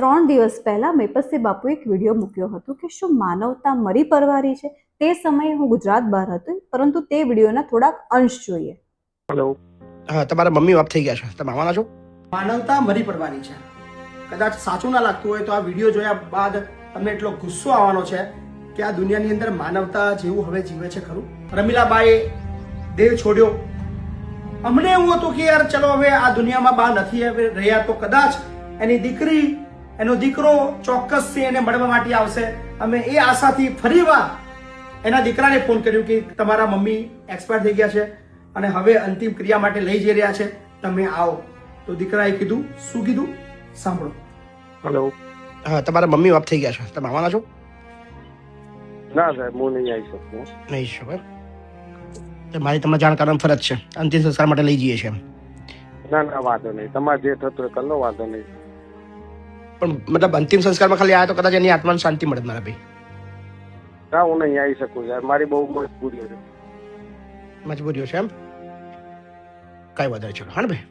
3 દિવસ પહેલા મેપસ્સી બાપુએ એક વિડીયો મૂક્યો હતો કે શું માનવતા મરી પરવારી છે. તે સમયે હું ગુજરાત બહાર હતી, પરંતુ તે વિડીયોના થોડાક અંશ જોઈએ. હેલો. હા, તમારા મમ્મી બાપ થઈ ગયા છે, તમે આવવાના છો? માનવતા મરી પડવાની છે. કદાચ સાચું ના લાગતું હોય તો આ વિડીયો જોયા બાદ તમને એટલો ગુસ્સો આવવાનો છે કે આ દુનિયાની અંદર માનવતા જેવું હવે જીવે છે ખરું. રમીલાબાએ દેહ છોડ્યો. અમને એવું હતું કે યાર ચલો હવે આ દુનિયામાં બા નથી હવે રહ્યા તો કદાચ એની દીકરી એનો દીકરો ચોક્કસથી એને મળવા માટે આવશે. અમે એ આશાથી ફરીવાર એના દીકરાને ફોન કર્યો કે તમારા મમ્મી એક્સપાયર થઈ ગયા છે અને હવે અંતિમ ક્રિયા માટે લઈ જઈ રહ્યા છે, તમે આવો. તો દીકરાએ કીધું, શું કીધું સાંભળો. હેલો. હા, તમારા મમ્મી બાપ થઈ ગયા છે, તમે આવવાના છો? ના સાહેબ, હું નહીં આવી શકું. નહીં શકો એમ? તો મારી તમને જાણ કરવાની ફરજ છે, અંતિમ સંસ્કાર માટે લઈ જઈએ છીએ. ના ના, વાંધો નહીં, તમારે જે થતું હોય કરી લો, વાંધો નહીં. પણ મતલબ અંતિમ સંસ્કારમાં ખાલી આવ્યા તો કદાચ એની આત્માને શાંતિ મળે મારા ભાઈ. ના, હું નહીં આવી શકું યાર, મારી બહુ મજબૂરી છે. મજબૂરીઓ છે એમ? કઈ વધારે ચલો. હા ને ભાઈ,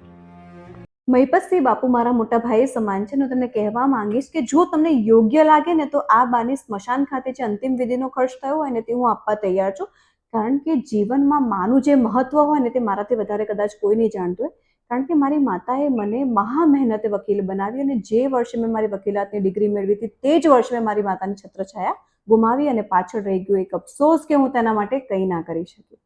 મહિપતસિંહ બાપુ મારા મોટા ભાઈ સમાન છે. હું તમને કહેવા માંગીશ કે જો તમને યોગ્ય લાગે ને તો આ બાની સ્મશાન ખાતે જે અંતિમ વિધિનો ખર્ચ થયો હોય ને તે હું આપવા તૈયાર છું. કારણ કે જીવનમાં માનું જે મહત્વ હોય ને તે મારાથી વધારે કદાચ કોઈ નહીં જાણતું હોય. કારણ કે મારી માતાએ મને મહા મહેનતે વકીલ બનાવી અને જે વર્ષે મેં મારી વકીલાતની ડિગ્રી મેળવી હતી તે જ વર્ષે મેં મારી માતાની છત્રછાયા ગુમાવી અને પાછળ રહી ગયો એક અફસોસ કે હું તેના માટે કંઈ ના કરી શકી.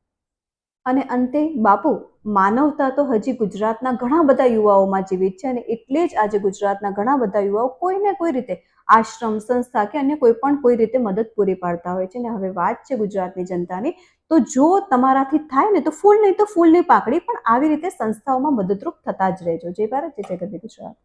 અને અંતે બાપુ, માનવતા તો હજી ગુજરાતના ઘણા બધા યુવાઓમાં જીવિત છે અને એટલે જ આજે ગુજરાતના ઘણા બધા યુવાઓ કોઈને કોઈ રીતે આશ્રમ, સંસ્થા કે અન્ય કોઈ રીતે મદદ પૂરી પાડતા હોય છે. અને હવે વાત છે ગુજરાતની જનતાની, તો જો તમારાથી થાય ને તો ફૂલ નહીં તો ફૂલની પાકડી, પણ આવી રીતે સંસ્થાઓમાં મદદરૂપ થતા જ રહેજો. જય ભારત, જય જય ગરવી ગુજરાત.